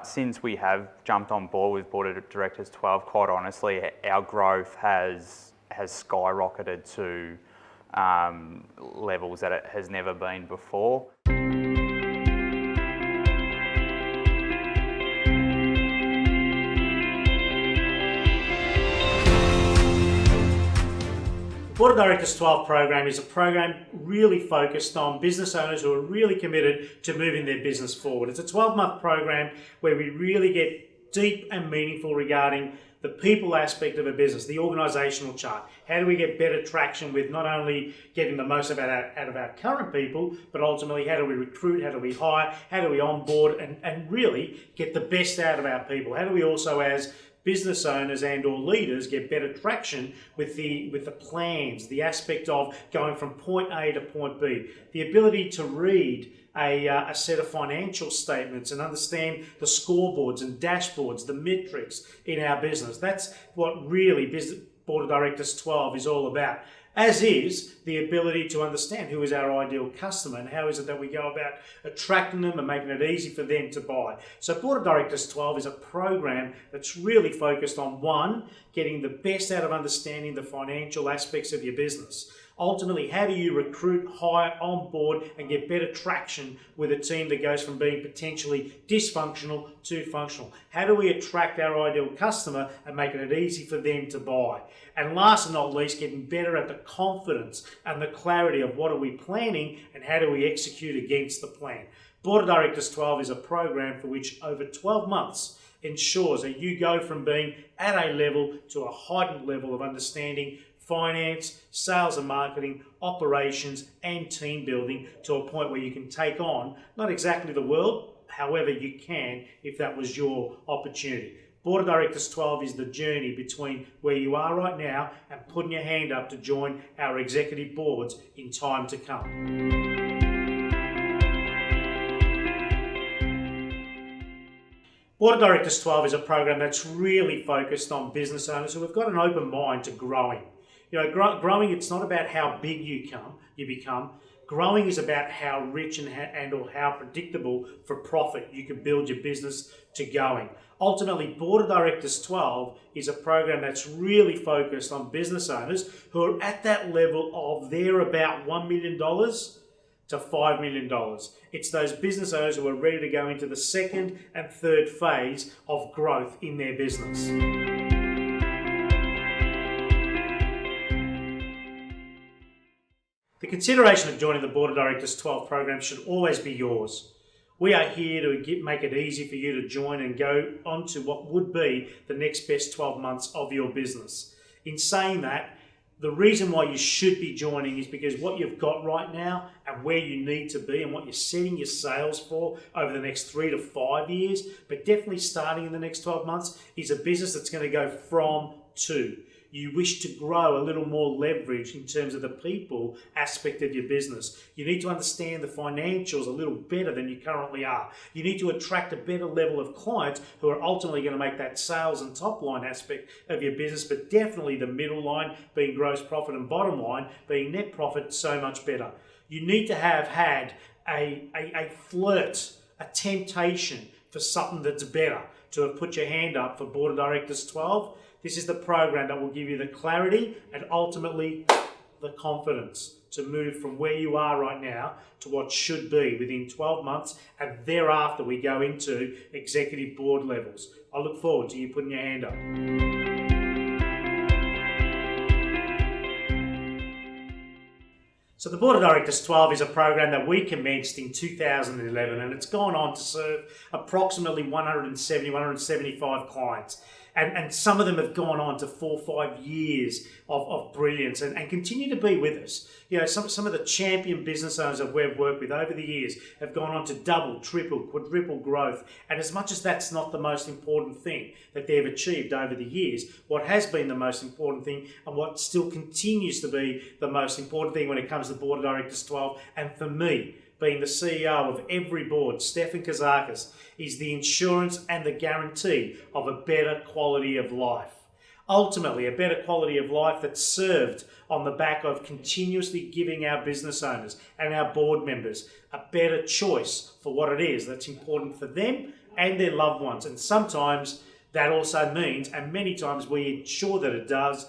Since we have jumped on board with Board of Directors 12, quite honestly, our growth has skyrocketed to levels that it has never been before. The Board of Directors 12 program is a program really focused on business owners who are really committed to moving their business forward. It's a 12-month program where we really get deep and meaningful regarding the people aspect of a business, the organisational chart. How do we get better traction with not only getting the most out of our current people, but ultimately how do we recruit, how do we hire, how do we onboard and really get the best out of our people? How do we also, as business owners and or leaders, get better traction with the plans, the aspect of going from point A to point B, the ability to read a set of financial statements and understand the scoreboards and dashboards, the metrics in our business. That's what really Board of Directors 12 is all about. As is the ability to understand who is our ideal customer and how is it that we go about attracting them and making it easy for them to buy. So Board of Directors 12 is a program that's really focused on, one, getting the best out of understanding the financial aspects of your business. Ultimately, how do you recruit, hire, onboard and get better traction with a team that goes from being potentially dysfunctional to functional? How do we attract our ideal customer and making it easy for them to buy? And last but not least, getting better at the confidence and the clarity of what are we planning and how do we execute against the plan. Board of Directors 12 is a program for which over 12 months ensures that you go from being at a level to a heightened level of understanding finance, sales and marketing, operations and team building to a point where you can take on, not exactly the world, however you can if that was your opportunity. Board of Directors 12 is the journey between where you are right now and putting your hand up to join our executive boards in time to come. Board of Directors 12 is a program that's really focused on business owners who have got an open mind to growing. You know, growing, it's not about how big you become. Growing is about how rich and or how predictable for profit you can build your business to going. Ultimately, Board of Directors 12 is a program that's really focused on business owners who are at that level of they're about $1 million to $5 million. It's those business owners who are ready to go into the second and third phase of growth in their business. The consideration of joining the Board of Directors 12 program should always be yours. We are here to make it easy for you to join and go on to what would be the next best 12 months of your business. In saying that, the reason why you should be joining is because what you've got right now and where you need to be and what you're setting your sales for over the next 3 to 5 years, but definitely starting in the next 12 months, is a business that's going to go from to. You wish to grow a little more leverage in terms of the people aspect of your business. You need to understand the financials a little better than you currently are. You need to attract a better level of clients who are ultimately going to make that sales and top line aspect of your business, but definitely the middle line being gross profit and bottom line being net profit so much better. You need to have had a flirt, a temptation for something that's better to have put your hand up for Board of Directors 12. This is the program that will give you the clarity and ultimately the confidence to move from where you are right now to what should be within 12 months, and thereafter we go into executive board levels. I look forward to you putting your hand up. So the Board of Directors 12 is a program that we commenced in 2011 and it's gone on to serve approximately 175 clients. And some of them have gone on to 4 or 5 years of brilliance and continue to be with us. You know, some of the champion business owners that we've worked with over the years have gone on to double, triple, quadruple growth. And as much as that's not the most important thing that they've achieved over the years, what has been the most important thing and what still continues to be the most important thing when it comes to Board of Directors 12, and for me, being the CEO of every board, Stefan Kazakis, is the insurance and the guarantee of a better quality of life. Ultimately, a better quality of life that's served on the back of continuously giving our business owners and our board members a better choice for what it is that's important for them and their loved ones. And sometimes that also means, and many times we ensure that it does,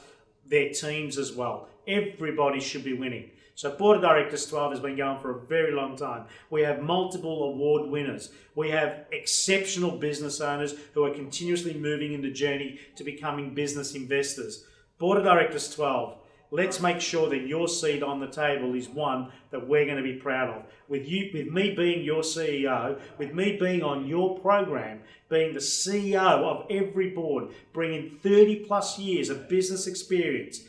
their teams as well. Everybody should be winning. So Board of Directors 12 has been going for a very long time. We have multiple award winners. We have exceptional business owners who are continuously moving in the journey to becoming business investors. Board of Directors 12, let's make sure that your seat on the table is one that we're going to be proud of. With me being your CEO, with me being on your program, being the CEO of every board, bringing 30 plus years of business experience,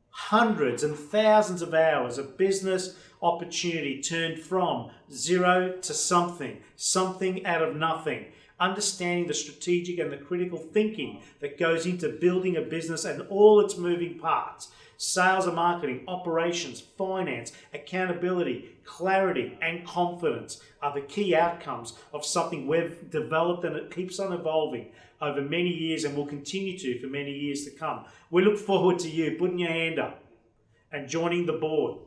hundreds and thousands of hours of business opportunity turned from zero to something out of nothing. Understanding the strategic and the critical thinking that goes into building a business and all its moving parts. Sales and marketing, operations, finance, accountability, clarity and confidence are the key outcomes of something we've developed, and it keeps on evolving over many years and will continue to for many years to come. We look forward to you putting your hand up and joining the Board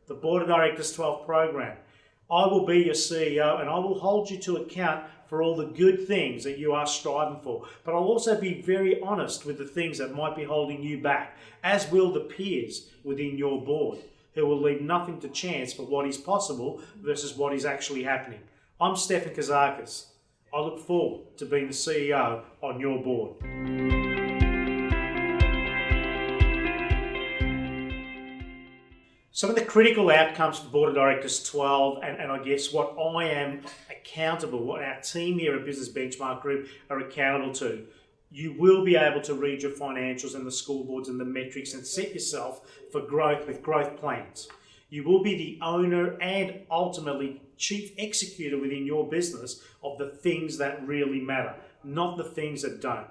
of Directors 12 program. I will be your CEO and I will hold you to account for all the good things that you are striving for. But I'll also be very honest with the things that might be holding you back, as will the peers within your board, who will leave nothing to chance for what is possible versus what is actually happening. I'm Stefan Kazakis. I look forward to being the CEO on your board. Some of the critical outcomes for Board of Directors 12, and I guess what I am accountable, what our team here at Business Benchmark Group are accountable to. You will be able to read your financials and the scoreboards and the metrics and set yourself for growth with growth plans. You will be the owner and ultimately chief executor within your business of the things that really matter, not the things that don't.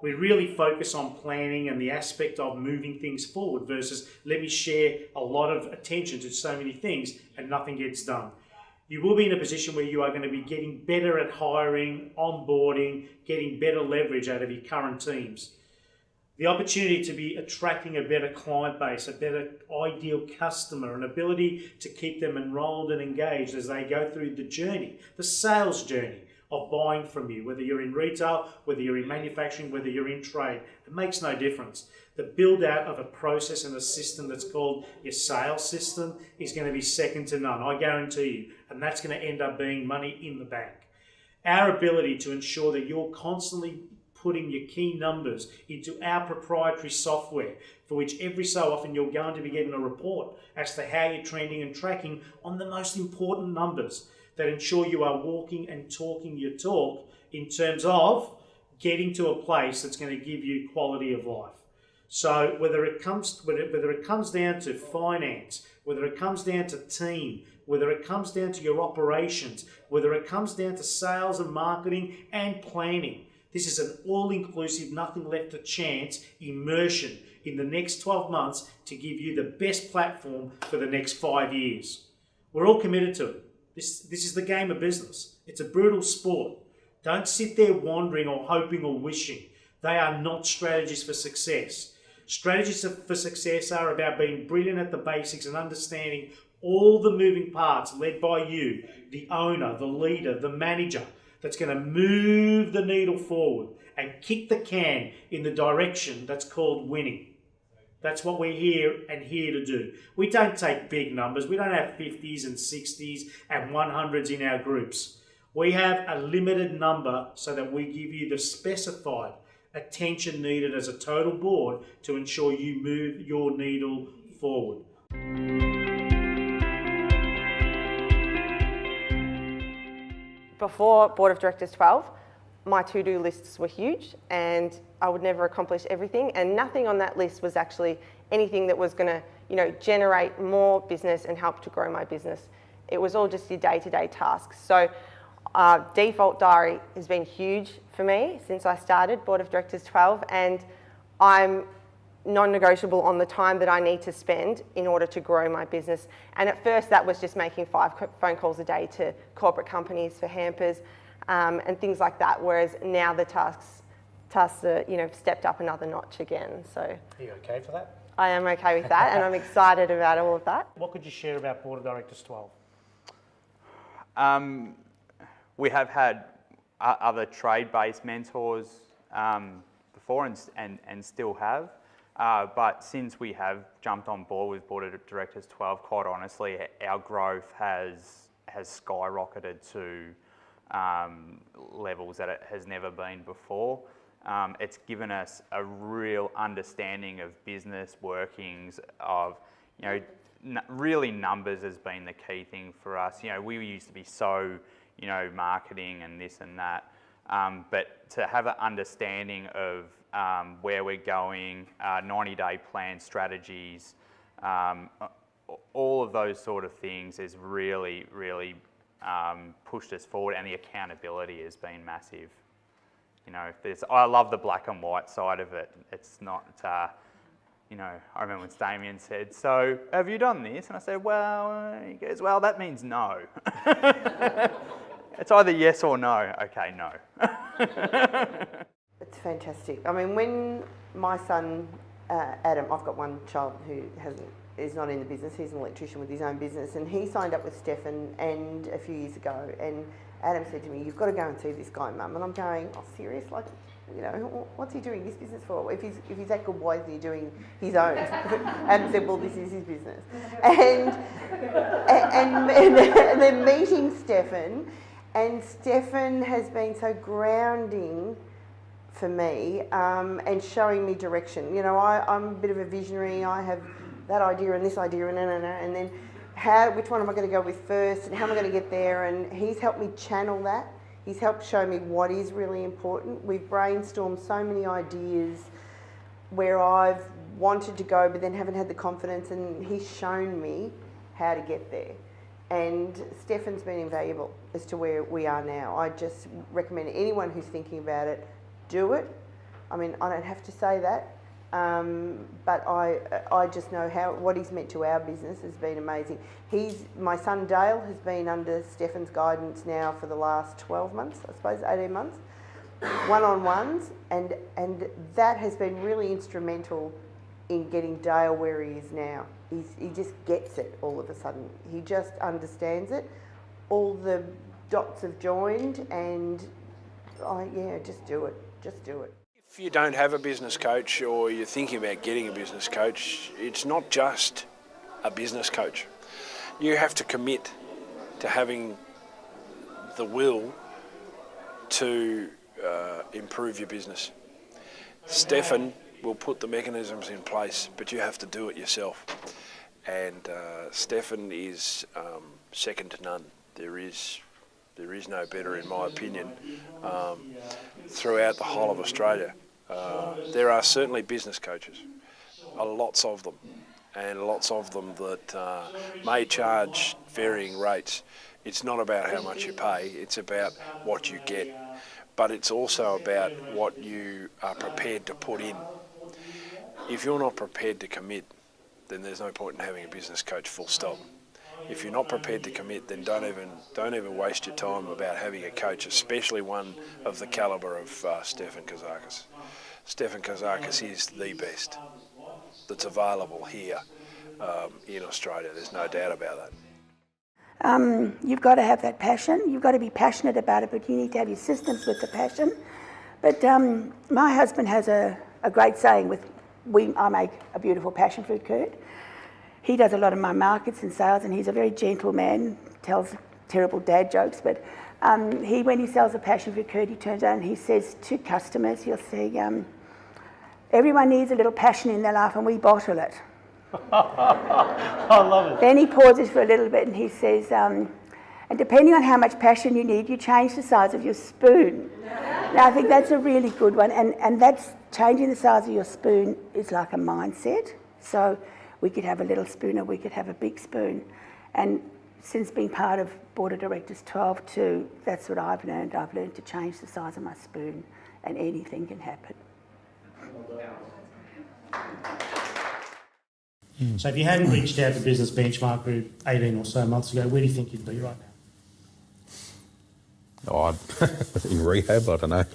We really focus on planning and the aspect of moving things forward versus let me share a lot of attention to so many things and nothing gets done. You will be in a position where you are going to be getting better at hiring, onboarding, getting better leverage out of your current teams. The opportunity to be attracting a better client base, a better ideal customer, an ability to keep them enrolled and engaged as they go through the journey, the sales journey of buying from you, whether you're in retail, whether you're in manufacturing, whether you're in trade. It makes no difference. The build out of a process and a system that's called your sales system is going to be second to none, I guarantee you, and that's going to end up being money in the bank. Our ability to ensure that you're constantly putting your key numbers into our proprietary software, for which every so often you're going to be getting a report as to how you're trending and tracking on the most important numbers that ensure you are walking and talking your talk in terms of getting to a place that's going to give you quality of life. So whether it comes down to finance, whether it comes down to team, whether it comes down to your operations, whether it comes down to sales and marketing and planning, this is an all-inclusive, nothing left to chance immersion in the next 12 months to give you the best platform for the next 5 years. We're all committed to it. This is the game of business. It's a brutal sport. Don't sit there wondering or hoping or wishing. They are not strategies for success. Strategies for success are about being brilliant at the basics and understanding all the moving parts led by you, the owner, the leader, the manager, that's going to move the needle forward and kick the can in the direction that's called winning. That's what we're here to do. We don't take big numbers. We don't have 50s and 60s and 100s in our groups. We have a limited number so that we give you the specified attention needed as a total board to ensure you move your needle forward. Before Board of Directors 12, my to-do lists were huge and I would never accomplish everything, and nothing on that list was actually anything that was going to, generate more business and help to grow my business. It was all just your day-to-day tasks. So default diary has been huge for me since I started Board of Directors 12, and I'm non-negotiable on the time that I need to spend in order to grow my business. And at first that was just making 5 phone calls a day to corporate companies for hampers and things like that, whereas now the tasks are, stepped up another notch again. So Are you okay for that? I am okay with that and I'm excited about all of that. What could you share about Board of Directors 12? We have had other trade-based mentors before and still have. But since we have jumped on board with Board of Directors 12, quite honestly, our growth has skyrocketed to levels that it has never been before. It's given us a real understanding of business workings of, really numbers has been the key thing for us. We used to be so, marketing and this and that. But to have an understanding of where we're going, 90-day plan strategies, all of those sort of things has really, really pushed us forward, and the accountability has been massive. I love the black and white side of it. It's not, I remember when Damien said, "So, have you done this?" And I said, "Well," he goes, "Well, that means no." It's either yes or no. Okay, no. It's fantastic. I mean, when my son, Adam, I've got one child who is not in the business, he's an electrician with his own business, and he signed up with Stefan and a few years ago, and Adam said to me, "You've got to go and see this guy, Mum." And I'm going, "Oh, serious? Like, what's he doing this business for? If he's that good, why isn't he doing his own?" Adam said, "Well, this is his business." And then meeting Stefan, and Stefan has been so grounding for me and showing me direction. I'm a bit of a visionary. I have that idea and this idea and then which one am I going to go with first and how am I going to get there? And he's helped me channel that. He's helped show me what is really important. We've brainstormed so many ideas where I've wanted to go but then haven't had the confidence, and he's shown me how to get there. And Stefan's been invaluable as to where we are now. I just recommend anyone who's thinking about it, do it. I mean, I don't have to say that, but I just know what he's meant to our business has been amazing. My son Dale has been under Stefan's guidance now for the last 12 months, I suppose, 18 months, one-on-ones, and that has been really instrumental in getting Dale where he is now. He just gets it all of a sudden. He just understands it. All the dots have joined, and just do it. Just do it. If you don't have a business coach, or you're thinking about getting a business coach, it's not just a business coach. You have to commit to having the will to improve your business. Stefan will put the mechanisms in place, but you have to do it yourself. And Stefan is second to none. There is no better, in my opinion, throughout the whole of Australia. There are certainly business coaches, lots of them, and lots of them that may charge varying rates. It's not about how much you pay, it's about what you get, but it's also about what you are prepared to put in. If you're not prepared to commit, then there's no point in having a business coach, full stop. If you're not prepared to commit, then don't even waste your time about having a coach, especially one of the calibre of Stefan Kazakis. Stefan Kazakis is the best that's available here in Australia. There's no doubt about that. You've got to have that passion. You've got to be passionate about it, but you need to have your systems with the passion. But my husband has a great saying I make a beautiful passion fruit curd. He does a lot of my markets and sales, and he's a very gentle man, tells terrible dad jokes, but when he sells a passion fruit curd, he turns around and he says to customers, he'll say, everyone needs a little passion in their life and we bottle it. I love it. Then he pauses for a little bit and he says, and depending on how much passion you need, you change the size of your spoon. Now I think that's a really good one, and that's changing the size of your spoon is like a mindset. So we could have a little spoon or we could have a big spoon. And since being part of Board of Directors 12 too, that's what I've learned. I've learned to change the size of my spoon, and anything can happen. So if you hadn't reached out to Business Benchmark Group 18 or so months ago, where do you think you'd be right now? Oh, in rehab, I don't know.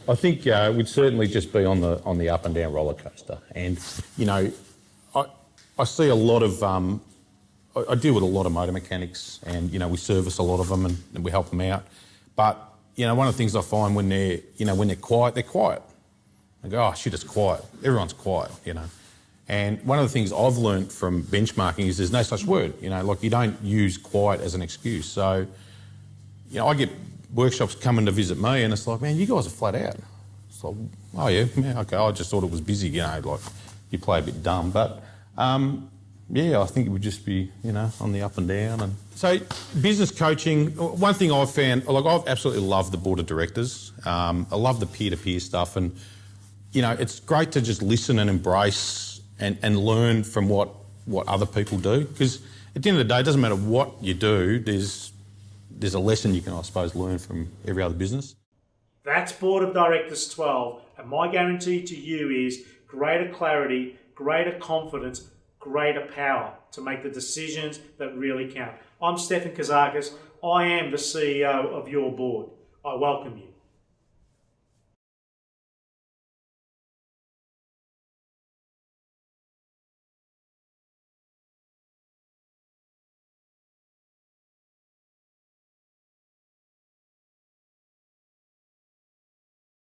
I think we'd certainly just be on the up and down roller coaster, and I I see a lot of, I deal with a lot of motor mechanics, and we service a lot of them and we help them out. But one of the things I find when they're quiet, they're quiet. I go, oh shit, it's quiet. Everyone's quiet, And one of the things I've learned from benchmarking is there's no such word, like you don't use quiet as an excuse. So, I get workshops coming to visit me and it's like, man, you guys are flat out. It's like, oh yeah, okay, I just thought it was busy, like you play a bit dumb. But I think it would just be, on the up and down. And so business coaching, one thing I've found, I've absolutely loved the board of directors. I love the peer-to-peer stuff, and, it's great to just listen and embrace and learn from what other people do. Because at the end of the day, it doesn't matter what you do, there's a lesson you can, I suppose, learn from every other business. That's Board of Directors 12, and my guarantee to you is greater clarity, greater confidence, greater power to make the decisions that really count. I'm Stefan Kazakis. I am the CEO of your board. I welcome you.